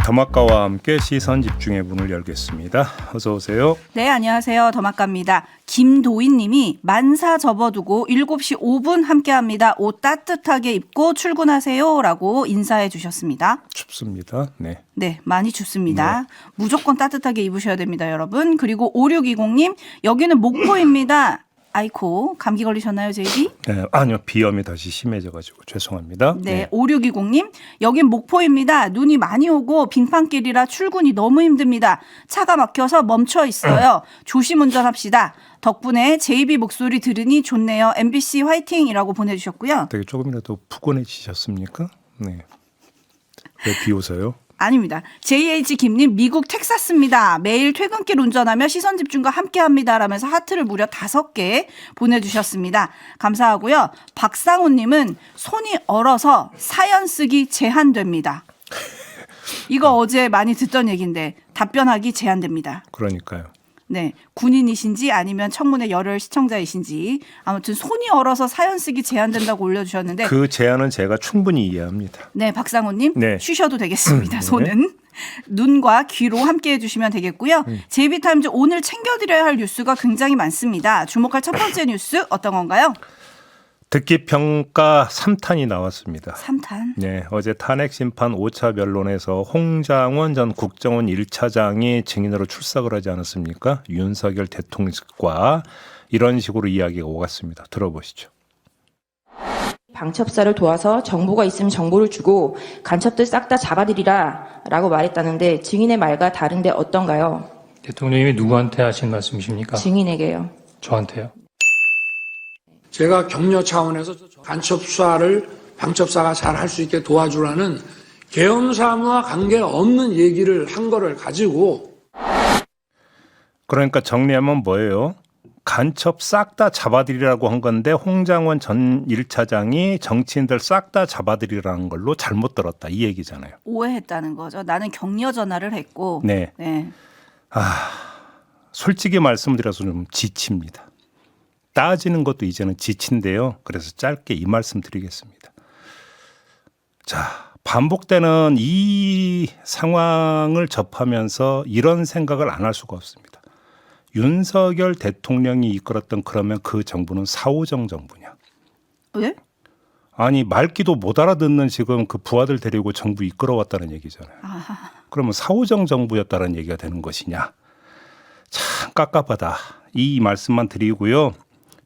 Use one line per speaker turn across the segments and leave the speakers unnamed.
더마카와 함께 시선 집중의 문을 열겠습니다. 어서 오세요.
네, 안녕하세요. 더마카입니다. 김도인 님이 만사 접어두고 7시 5분 함께합니다. 옷 따뜻하게 입고 출근하세요 라고 인사해 주셨습니다.
춥습니다. 네.
네, 많이 춥습니다. 무조건 따뜻하게 입으셔야 됩니다, 여러분. 그리고 5620님, 여기는 목포입니다. 아이코, 감기 걸리셨나요, 제이비?
네, 아니요. 비염이 다시 심해져가지고 죄송합니다.
네, 5620님, 여긴 목포입니다. 눈이 많이 오고 빙판길이라 출근이 너무 힘듭니다. 차가 막혀서 멈춰 있어요. 조심 운전합시다. 덕분에 제이비 목소리 들으니 좋네요. MBC 화이팅이라고 보내주셨고요.
되게 조금이라도 푸근해지셨습니까? 네. 왜 비웃어요?
아닙니다. JH 김님, 미국 텍사스입니다. 매일 퇴근길 운전하며 시선 집중과 함께합니다. 라면서 하트를 무려 5개 보내주셨습니다. 감사하고요. 박상우님은 손이 얼어서 사연 쓰기 제한됩니다. 이거 어제 많이 듣던 얘기인데 답변하기 제한됩니다.
그러니까요.
네, 군인이신지 아니면 청문회 열혈 시청자이신지 아무튼 손이 얼어서 사연 쓰기 제한된다고 올려주셨는데
그 제안은 제가 충분히 이해합니다.
네, 박상우님
네.
쉬셔도 되겠습니다.
네.
손은 눈과 귀로 함께해 주시면 되겠고요. 제이비타임즈 오늘 챙겨드려야 할 뉴스가 굉장히 많습니다. 주목할 첫 번째 뉴스 어떤 건가요?
듣기 평가 3탄이 나왔습니다.
3탄.
네, 어제 탄핵 심판 5차 변론에서 홍장원 전 국정원 1차장이 증인으로 출석을 하지 않았습니까? 윤석열 대통령과 이런 식으로 이야기가 오갔습니다. 들어보시죠.
방첩사를 도와서 정보가 있으면 정보를 주고 간첩들 싹 다 잡아들이라 라고 말했다는데 증인의 말과 다른데 어떤가요?
대통령님이 누구한테 하신 말씀이십니까?
증인에게요.
저한테요.
제가 격려 차원에서 간첩 수사를 방첩사가 잘 할 수 있게 도와주라는 계엄사무와 관계없는 얘기를 한 거를 가지고
그러니까 정리하면 뭐예요? 간첩 싹 다 잡아들이라고 한 건데 홍장원 전 1차장이 정치인들 싹 다 잡아들이라는 걸로 잘못 들었다 이 얘기잖아요.
오해했다는 거죠. 나는 격려 전화를 했고.
네.
네.
솔직히 말씀드려서 좀 지칩니다. 따지는 것도 이제는 지친데요. 그래서 짧게 이 말씀 드리겠습니다. 자, 반복되는 이 상황을 접하면서 이런 생각을 안 할 수가 없습니다. 윤석열 대통령이 이끌었던 그러면 그 정부는 사오정 정부냐?
왜?
아니 말귀도 못 알아듣는 지금 그 부하들 데리고 정부 이끌어왔다는 얘기잖아요. 그러면 사오정 정부였다는 얘기가 되는 것이냐? 참 깝깝하다. 이 말씀만 드리고요.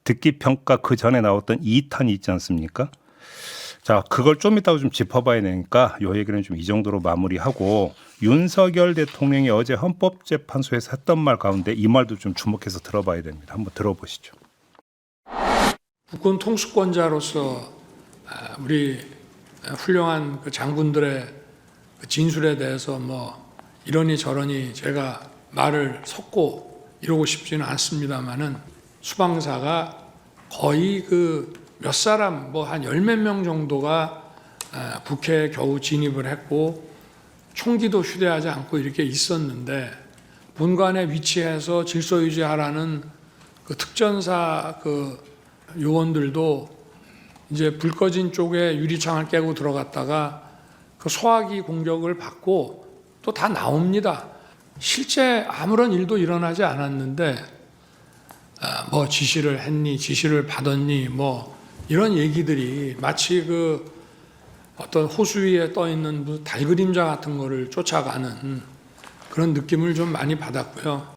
듣기 평가 그 전에 나왔던 2탄이 있지 않습니까? 자, 그걸 좀 이따가 좀 짚어봐야 되니까 이 얘기는 좀 이 정도로 마무리하고 윤석열 대통령이 어제 헌법재판소에서 했던 말 가운데 이 말도 좀 주목해서 들어봐야 됩니다. 한번 들어보시죠.
국군 통수권자로서 우리 훌륭한 그 장군들의 그 진술에 대해서 뭐 이러니 저러니 제가 말을 섞고 이러고 싶지는 않습니다만은 수방사가 거의 그 몇 사람 뭐 한 10몇 명 정도가 국회에 겨우 진입을 했고 총기도 휴대하지 않고 이렇게 있었는데 본관에 위치해서 질서 유지하라는 그 특전사 그 요원들도 이제 불 꺼진 쪽에 유리창을 깨고 들어갔다가 그 소화기 공격을 받고 또 다 나옵니다. 실제 아무런 일도 일어나지 않았는데 뭐 지시를 했니, 지시를 받았니, 뭐 이런 얘기들이 마치 그 어떤 호수 위에 떠 있는 무슨 달 그림자 같은 거를 쫓아가는 그런 느낌을 좀 많이 받았고요.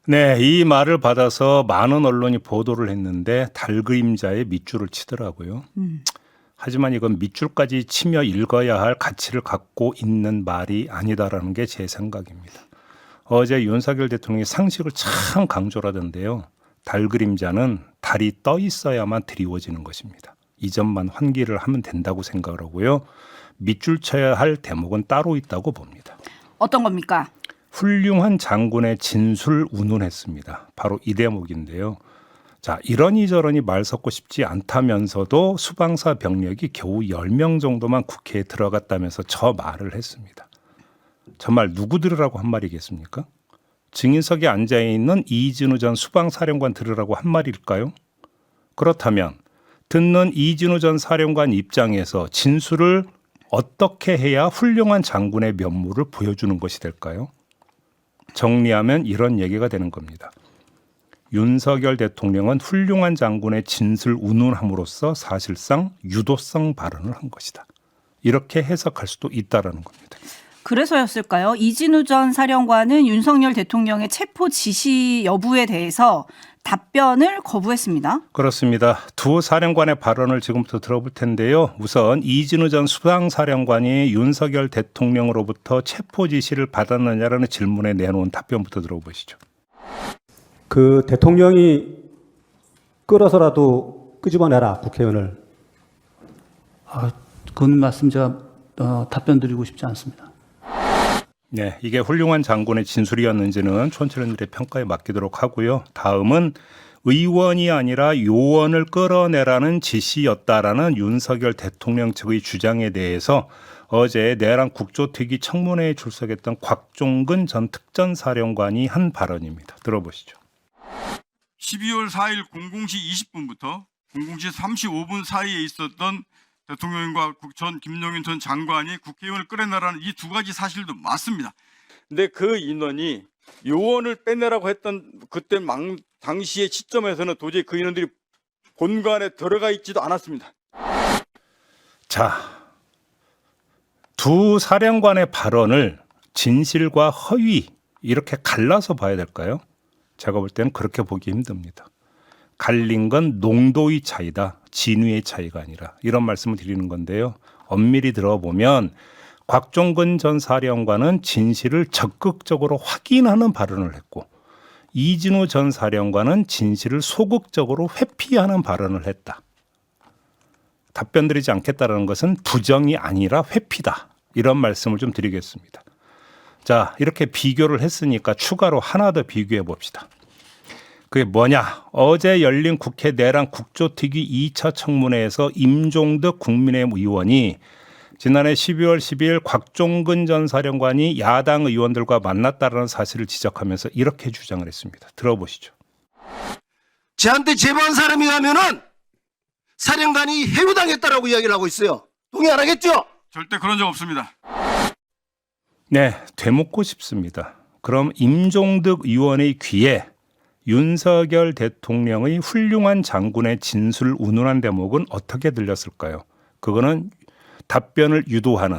네, 이 말을 받아서 많은 언론이 보도를 했는데 달 그림자에 밑줄을 치더라고요. 하지만 이건 밑줄까지 치며 읽어야 할 가치를 갖고 있는 말이 아니다라는 게 제 생각입니다. 어제 윤석열 대통령이 상식을 참 강조를 하던데요. 달 그림자는 달이 떠 있어야만 드리워지는 것입니다. 이 점만 환기를 하면 된다고 생각을 하고요. 밑줄 쳐야 할 대목은 따로 있다고 봅니다.
어떤 겁니까?
훌륭한 장군의 진술 운운했습니다. 바로 이 대목인데요. 자, 이러니 말 섞고 싶지 않다면서도 수방사 병력이 겨우 10명 정도만 국회에 들어갔다면서 저 말을 했습니다. 정말 누구 들으라고 한 말이겠습니까? 증인석에 앉아있는 이진우 전 수방사령관 들으라고 한 말일까요? 그렇다면 듣는 이진우 전 사령관 입장에서 진술을 어떻게 해야 훌륭한 장군의 면모를 보여주는 것이 될까요? 정리하면 이런 얘기가 되는 겁니다. 윤석열 대통령은 훌륭한 장군의 진술 운운함으로써 사실상 유도성 발언을 한 것이다. 이렇게 해석할 수도 있다라는 겁니다.
그래서였을까요? 이진우 전 사령관은 윤석열 대통령의 체포 지시 여부에 대해서 답변을 거부했습니다.
그렇습니다. 두 사령관의 발언을 지금부터 들어볼 텐데요. 우선 이진우 전 수상사령관이 윤석열 대통령으로부터 체포 지시를 받았느냐라는 질문에 내놓은 답변부터 들어보시죠.
그 대통령이 끌어서라도 끄집어내라 국회의원을.
그건 말씀 제가 답변 드리고 싶지 않습니다.
네, 이게 훌륭한 장군의 진술이었는지는 촌철님들의 평가에 맡기도록 하고요. 다음은 의원이 아니라 요원을 끌어내라는 지시였다라는 윤석열 대통령 측의 주장에 대해서 어제 내란 국조특위 청문회에 출석했던 곽종근 전 특전사령관이 한 발언입니다. 들어보시죠.
12월 4일 00시 20분부터 00시 35분 사이에 있었던 대통령과 전 김용인 전 장관이 국회의원을 끌어내라는 이 두 가지 사실도 맞습니다. 근데 그 인원이 요원을 빼내라고 했던 그때 당시의 시점에서는 도저히 그 인원들이 본관에 들어가 있지도 않았습니다.
자, 두 사령관의 발언을 진실과 허위 이렇게 갈라서 봐야 될까요? 제가 볼 때는 그렇게 보기 힘듭니다. 갈린 건 농도의 차이다. 진위의 차이가 아니라 이런 말씀을 드리는 건데요. 엄밀히 들어보면 곽종근 전 사령관은 진실을 적극적으로 확인하는 발언을 했고 이진우 전 사령관은 진실을 소극적으로 회피하는 발언을 했다. 답변 드리지 않겠다는 것은 부정이 아니라 회피다. 이런 말씀을 좀 드리겠습니다. 자, 이렇게 비교를 했으니까 추가로 하나 더 비교해 봅시다. 그게 뭐냐? 어제 열린 국회 내란 국조특위 2차 청문회에서 임종득 국민의힘 의원이 지난해 12월 12일 곽종근 전 사령관이 야당 의원들과 만났다는 사실을 지적하면서 이렇게 주장을 했습니다. 들어보시죠.
저한테 제보한 사람이 가면은 사령관이 해고당했다라고 이야기를 하고 있어요. 동의 안 하겠죠?
절대 그런 적 없습니다.
네, 되묻고 싶습니다. 그럼 임종득 의원의 귀에 윤석열 대통령의 훌륭한 장군의 진술 운운한 대목은 어떻게 들렸을까요? 그거는 답변을 유도하는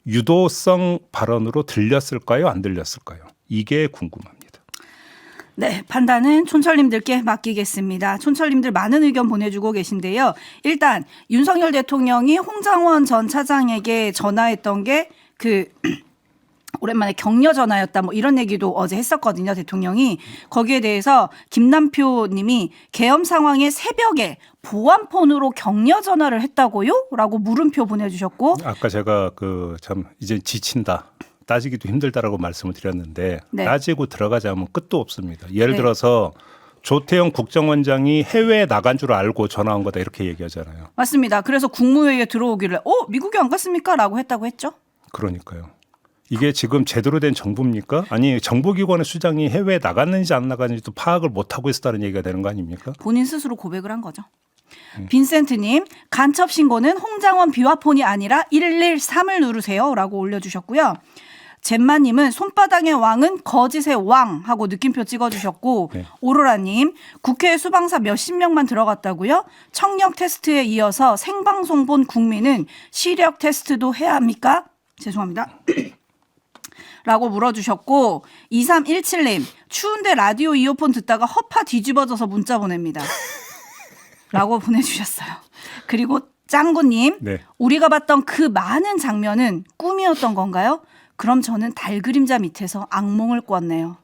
유도성 발언으로 들렸을까요? 안 들렸을까요? 이게 궁금합니다.
네, 판단은 촌철님들께 맡기겠습니다. 촌철님들 많은 의견 보내주고 계신데요. 일단 윤석열 대통령이 홍장원 전 차장에게 전화했던 게 오랜만에 격려 전화였다 뭐 이런 얘기도 어제 했었거든요. 대통령이. 거기에 대해서 김남표 님이 계엄 상황의 새벽에 보안폰으로 격려 전화를 했다고요? 라고 물음표 보내주셨고.
아까 제가 참 이제 지친다. 따지기도 힘들다라고 말씀을 드렸는데
네.
따지고 들어가자면 끝도 없습니다. 예를
네.
들어서 조태영 국정원장이 해외에 나간 줄 알고 전화 온 거다 이렇게 얘기하잖아요.
맞습니다. 그래서 국무회의에 들어오기를 미국에 안 갔습니까? 라고 했다고 했죠.
그러니까요. 이게 지금 제대로 된 정부입니까? 아니 정보기관의 수장이 해외에 나갔는지 안 나갔는지도 파악을 못하고 있었다는 얘기가 되는 거 아닙니까?
본인 스스로 고백을 한 거죠. 빈센트님, 간첩 신고는 홍장원 비화폰이 아니라 113을 누르세요 라고 올려주셨고요. 잼마님은 손바닥의 왕은 거짓의 왕 하고 느낌표 찍어주셨고
네.
오로라님, 국회에 수방사 몇십 명만 들어갔다고요? 청력 테스트에 이어서 생방송 본 국민은 시력 테스트도 해야 합니까? 죄송합니다. 라고 물어주셨고 2317님 추운데 라디오 이어폰 듣다가 허파 뒤집어져서 문자 보냅니다. 라고 보내주셨어요. 그리고 짱구님
네.
우리가 봤던 그 많은 장면은 꿈이었던 건가요? 그럼 저는 달 그림자 밑에서 악몽을 꿨네요.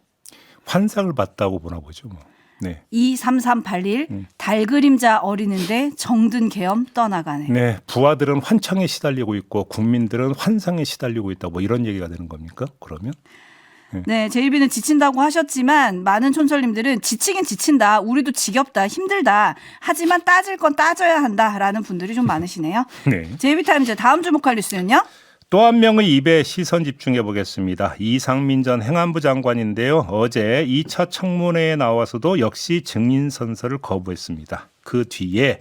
환상을 봤다고 보나 보죠. 뭐. 네.
23381 달 그림자 어리는데 정든 계엄 떠나가네.
네, 부하들은 환청에 시달리고 있고 국민들은 환상에 시달리고 있다. 뭐 이런 얘기가 되는 겁니까? 그러면?
네, 제이비는 지친다고 하셨지만 많은 촌철님들은 지치긴 지친다. 우리도 지겹다. 힘들다. 하지만 따질 건 따져야 한다라는 분들이 좀 많으시네요.
네.
제이비타임즈 다음 주목할 뉴스는요?
또 한 명의 입에 시선 집중해 보겠습니다. 이상민 전 행안부 장관인데요. 어제 2차 청문회에 나와서도 역시 증인 선서를 거부했습니다. 그 뒤에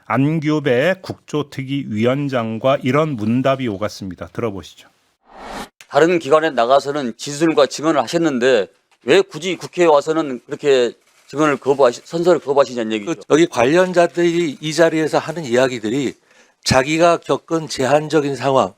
안규배 국조특위위원장과 이런 문답이 오갔습니다. 들어보시죠.
다른 기관에 나가서는 진술과 증언을 하셨는데 왜 굳이 국회에 와서는 그렇게 증언을 선서를 거부하시냐는 얘기죠.
여기 관련자들이 이 자리에서 하는 이야기들이 자기가 겪은 제한적인 상황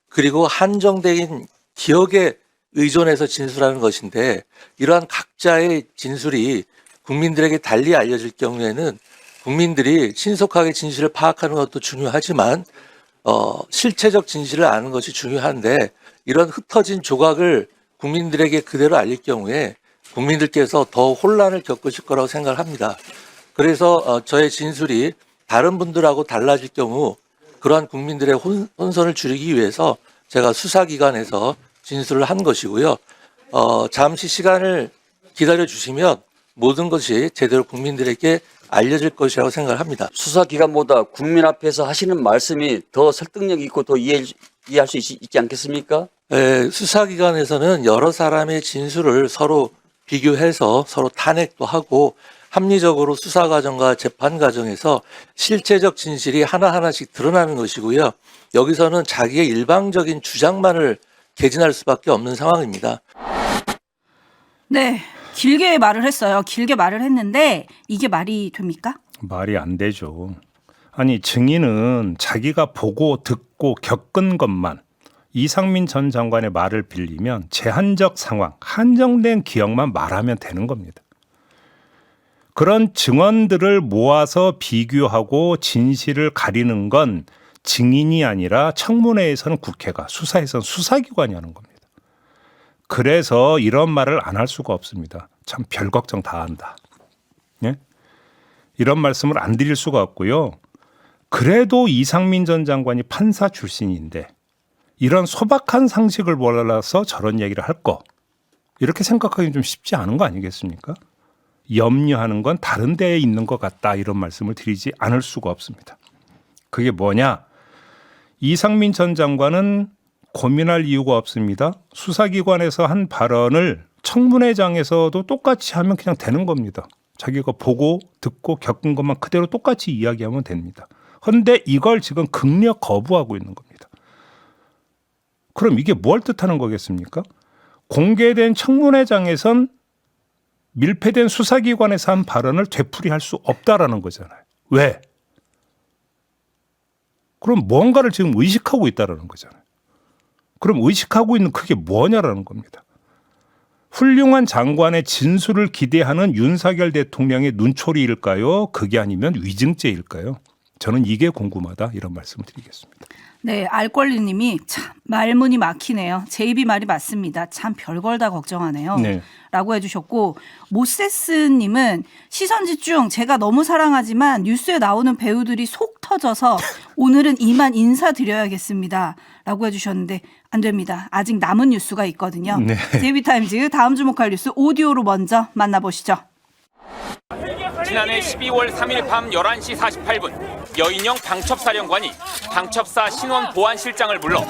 그리고 한정된 기억에 의존해서 진술하는 것인데 이러한 각자의 진술이 국민들에게 달리 알려질 경우에는 국민들이 신속하게 진실을 파악하는 것도 중요하지만 실체적 진실을 아는 것이 중요한데 이런 흩어진 조각을 국민들에게 그대로 알릴 경우에 국민들께서 더 혼란을 겪으실 거라고 생각을 합니다. 그래서 저의 진술이 다른 분들하고 달라질 경우 그러한 국민들의 혼선을 줄이기 위해서 제가 수사기관에서 진술을 한 것이고요. 잠시 시간을 기다려 주시면 모든 것이 제대로 국민들에게 알려질 것이라고 생각을 합니다.
수사기관보다 국민 앞에서 하시는 말씀이 더 설득력 있고 더 이해할 수 있지 않겠습니까?
수사기관에서는 여러 사람의 진술을 서로 비교해서 서로 탄핵도 하고 합리적으로 수사 과정과 재판 과정에서 실체적 진실이 하나하나씩 드러나는 것이고요. 여기서는 자기의 일방적인 주장만을 개진할 수밖에 없는 상황입니다.
네. 길게 말을 했어요. 길게 말을 했는데 이게 말이 됩니까?
말이 안 되죠. 아니 증인은 자기가 보고 듣고 겪은 것만 이상민 전 장관의 말을 빌리면 제한적 상황, 한정된 기억만 말하면 되는 겁니다. 그런 증언들을 모아서 비교하고 진실을 가리는 건 증인이 아니라 청문회에서는 국회가, 수사에서는 수사기관이 하는 겁니다. 그래서 이런 말을 안 할 수가 없습니다. 참 별 걱정 다 한다. 예? 이런 말씀을 안 드릴 수가 없고요. 그래도 이상민 전 장관이 판사 출신인데 이런 소박한 상식을 몰라서 저런 얘기를 할 거. 이렇게 생각하기는 좀 쉽지 않은 거 아니겠습니까? 염려하는 건 다른 데에 있는 것 같다. 이런 말씀을 드리지 않을 수가 없습니다. 그게 뭐냐? 이상민 전 장관은 고민할 이유가 없습니다. 수사기관에서 한 발언을 청문회장에서도 똑같이 하면 그냥 되는 겁니다. 자기가 보고 듣고 겪은 것만 그대로 똑같이 이야기하면 됩니다. 그런데 이걸 지금 극력 거부하고 있는 겁니다. 그럼 이게 뭘 뜻하는 거겠습니까? 공개된 청문회장에선 밀폐된 수사기관에서 한 발언을 되풀이할 수 없다라는 거잖아요. 왜? 그럼 뭔가를 지금 의식하고 있다라는 거잖아요. 그럼 의식하고 있는 그게 뭐냐라는 겁니다. 훌륭한 장관의 진술을 기대하는 윤석열 대통령의 눈초리일까요? 그게 아니면 위증죄일까요? 저는 이게 궁금하다 이런 말씀을 드리겠습니다.
네, 알권리님이 참 말문이 막히네요. 제 입이 말이 맞습니다. 참 별걸 다 걱정하네요.
네.
라고 해주셨고 모세스님은 시선 집중 제가 너무 사랑하지만 뉴스에 나오는 배우들이 속 터져서 오늘은 이만 인사드려야겠습니다. 라고 해주셨는데 안 됩니다. 아직 남은 뉴스가 있거든요.
네.
데이비타임즈 다음 주목할 뉴스 오디오로 먼저 만나보시죠.
지난해 12월 3일 밤 11시 48분 여인영 방첩사령관이 방첩사 신원보안실장을 불러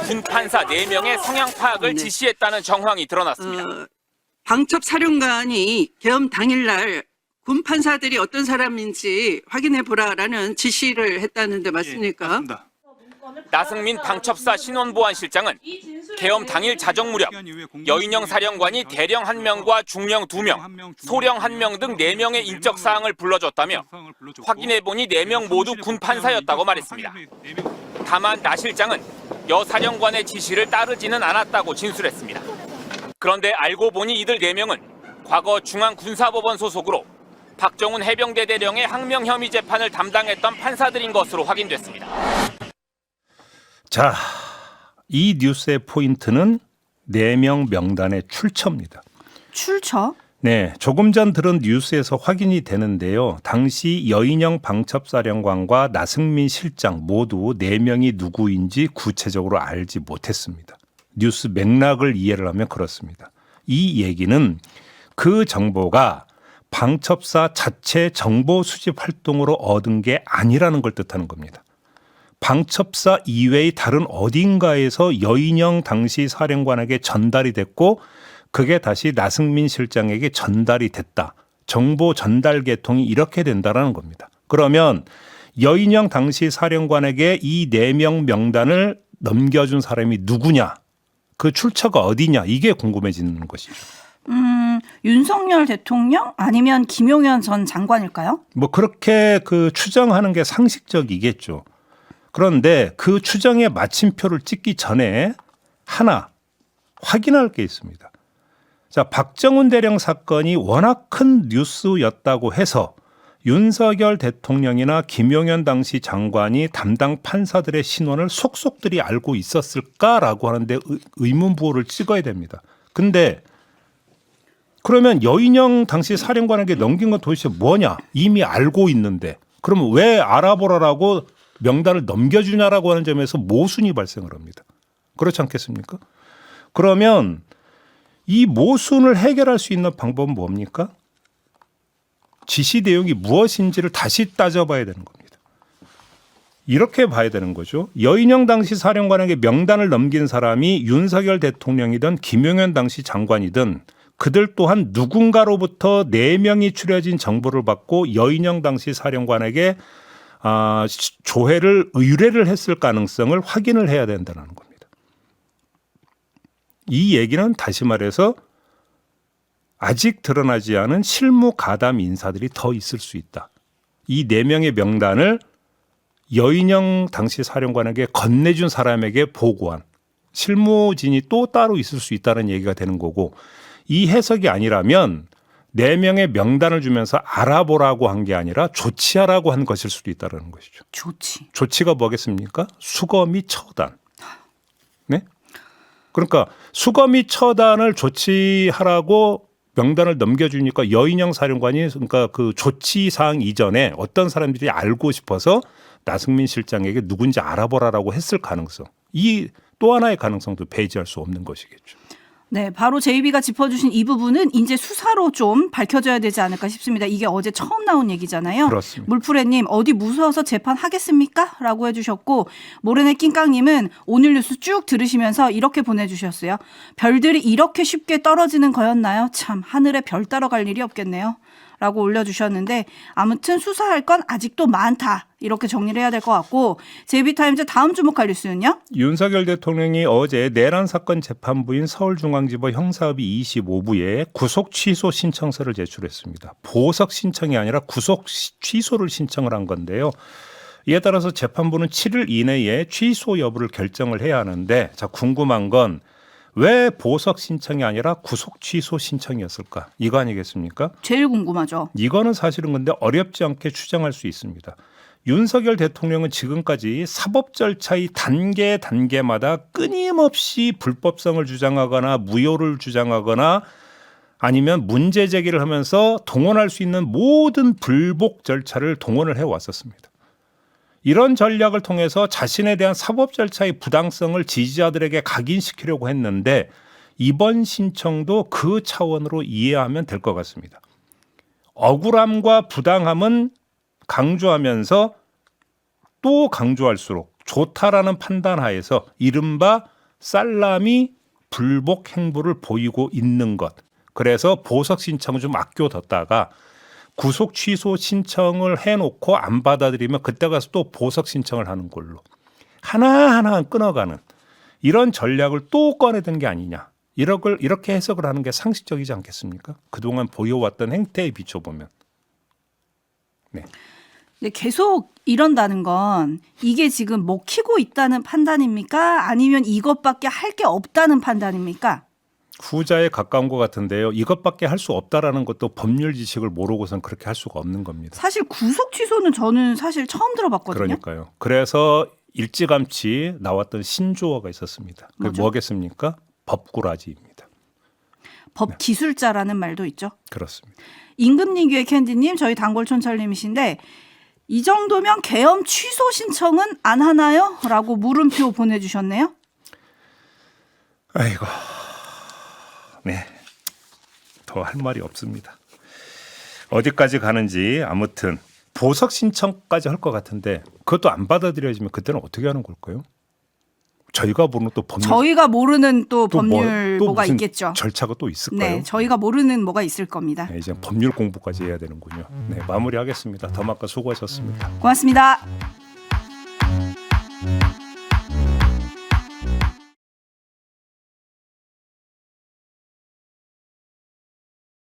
군 판사 4명의 성향 파악을 지시했다는 정황이 드러났습니다.
방첩사령관이 계엄 당일날 군 판사들이 어떤 사람인지 확인해 보라라는 지시를 했다는데 맞습니까?
네, 맞습니다.
나승민 방첩사 신원보안실장은 계엄 당일 자정 무렵 여인영 사령관이 대령 1명과 중령 2명, 소령 1명 등 4명의 인적 사항을 불러줬다며 확인해보니 4명 모두 군 판사였다고 말했습니다. 다만 나 실장은 여 사령관의 지시를 따르지는 않았다고 진술했습니다. 그런데 알고 보니 이들 4명은 과거 중앙군사법원 소속으로 박정훈 해병대 대령의 항명 혐의 재판을 담당했던 판사들인 것으로 확인됐습니다.
자, 이 뉴스의 포인트는 4명 명단의 출처입니다.
출처?
네, 조금 전 들은 뉴스에서 확인이 되는데요. 당시 여인영 방첩사령관과 나승민 실장 모두 4명이 누구인지 구체적으로 알지 못했습니다. 뉴스 맥락을 이해를 하면 그렇습니다. 이 얘기는 그 정보가 방첩사 자체 정보 수집 활동으로 얻은 게 아니라는 걸 뜻하는 겁니다. 방첩사 이외의 다른 어딘가에서 여인영 당시 사령관에게 전달이 됐고 그게 다시 나승민 실장에게 전달이 됐다. 정보 전달 계통이 이렇게 된다는 겁니다. 그러면 여인영 당시 사령관에게 이 4명 명단을 넘겨준 사람이 누구냐? 그 출처가 어디냐? 이게 궁금해지는 것이죠.
윤석열 대통령 아니면 김용현 전 장관일까요?
뭐 그렇게 그 추정하는 게 상식적이겠죠. 그런데 그 추정에 마침표를 찍기 전에 하나 확인할 게 있습니다. 자, 박정훈 대령 사건이 워낙 큰 뉴스였다고 해서 윤석열 대통령이나 김용현 당시 장관이 담당 판사들의 신원을 속속들이 알고 있었을까라고 하는데 의문부호를 찍어야 됩니다. 근데 그러면 여인영 당시 사령관에게 넘긴 건 도대체 뭐냐? 이미 알고 있는데 그러면 왜 알아보라라고 명단을 넘겨주냐라고 하는 점에서 모순이 발생을 합니다. 그렇지 않겠습니까? 그러면 이 모순을 해결할 수 있는 방법은 뭡니까? 지시 내용이 무엇인지를 다시 따져봐야 되는 겁니다. 이렇게 봐야 되는 거죠. 여인영 당시 사령관에게 명단을 넘긴 사람이 윤석열 대통령이든 김용현 당시 장관이든 그들 또한 누군가로부터 4명이 추려진 정보를 받고 여인영 당시 사령관에게 조회를 의뢰를 했을 가능성을 확인을 해야 된다는 겁니다. 이 얘기는 다시 말해서 아직 드러나지 않은 실무 가담 인사들이 더 있을 수 있다. 이 4명의 명단을 여인영 당시 사령관에게 건네준 사람에게 보고한 실무진이 또 따로 있을 수 있다는 얘기가 되는 거고, 이 해석이 아니라면 4명의 명단을 주면서 알아보라고 한 게 아니라 조치하라고 한 것일 수도 있다는 것이죠. 조치가 뭐겠습니까? 수거 및 처단. 네? 그러니까 수거 및 처단을 조치하라고 명단을 넘겨주니까 여인영 사령관이 그러니까 그 조치 사항 이전에 어떤 사람들이 알고 싶어서 나승민 실장에게 누군지 알아보라라고 했을 가능성. 이 또 하나의 가능성도 배제할 수 없는 것이겠죠.
네, 바로 JB가 짚어주신 이 부분은 이제 수사로 좀 밝혀져야 되지 않을까 싶습니다. 이게 어제 처음 나온 얘기잖아요.
그렇습니다.
물프레님 어디 무서워서 재판하겠습니까? 라고 해주셨고, 모래내 낑깡님은 오늘 뉴스 쭉 들으시면서 이렇게 보내주셨어요. 별들이 이렇게 쉽게 떨어지는 거였나요? 참 하늘에 별 따러 갈 일이 없겠네요. 라고 올려주셨는데, 아무튼 수사할 건 아직도 많다. 이렇게 정리를 해야 될 것 같고, JB타임즈 다음 주목할 뉴스는요?
윤석열 대통령이 어제 내란 사건 재판부인 서울중앙지법 형사합의 25부에 구속 취소 신청서를 제출했습니다. 보석 신청이 아니라 구속 취소를 신청을 한 건데요. 이에 따라서 재판부는 7일 이내에 취소 여부를 결정을 해야 하는데, 자, 궁금한 건 왜 보석 신청이 아니라 구속 취소 신청이었을까? 이거 아니겠습니까?
제일 궁금하죠.
이거는 사실은 근데 어렵지 않게 추정할 수 있습니다. 윤석열 대통령은 지금까지 사법 절차의 단계마다 끊임없이 불법성을 주장하거나 무효를 주장하거나 아니면 문제 제기를 하면서 동원할 수 있는 모든 불복 절차를 동원을 해왔었습니다. 이런 전략을 통해서 자신에 대한 사법 절차의 부당성을 지지자들에게 각인시키려고 했는데, 이번 신청도 그 차원으로 이해하면 될 것 같습니다. 억울함과 부당함은 강조하면서 또 강조할수록 좋다라는 판단 하에서 이른바 살라미 불복 행보를 보이고 있는 것. 그래서 보석 신청을 좀 아껴뒀다가 구속 취소 신청을 해놓고 안 받아들이면 그때 가서 또 보석 신청을 하는 걸로 하나하나 끊어가는 이런 전략을 또 꺼내든 게 아니냐. 이렇게 해석을 하는 게 상식적이지 않겠습니까? 그동안 보여왔던 행태에 비춰보면. 네.
근데 계속 이런다는 건 이게 지금 먹히고 있다는 판단입니까? 아니면 이것밖에 할 게 없다는 판단입니까?
후자에 가까운 것 같은데요. 이것밖에 할 수 없다라는 것도 법률 지식을 모르고선 그렇게 할 수가 없는 겁니다.
사실 구속 취소는 저는 사실 처음 들어봤거든요.
그러니까요. 그래서 일찌감치 나왔던 신조어가 있었습니다. 그게
뭐죠?
뭐겠습니까? 법꾸라지입니다.
법 기술자라는 말도 있죠.
그렇습니다.
임금님교의 캔디님, 저희 단골촌철님이신데, 이 정도면 계엄 취소 신청은 안 하나요? 라고 물음표 보내주셨네요.
아이고, 네, 더 할 말이 없습니다. 어디까지 가는지 아무튼 보석 신청까지 할 것 같은데 그것도 안 받아들여지면 그때는 어떻게 하는 걸까요? 저희가 모르는 또 법률
저희가 모르는 또
또
법률
또
뭐가
무슨
있겠죠.
절차가 또 있을까요?
네, 저희가 모르는 뭐가 있을 겁니다.
네, 이제 법률 공부까지 해야 되는군요. 네, 마무리하겠습니다. 더마카 수고하셨습니다.
고맙습니다.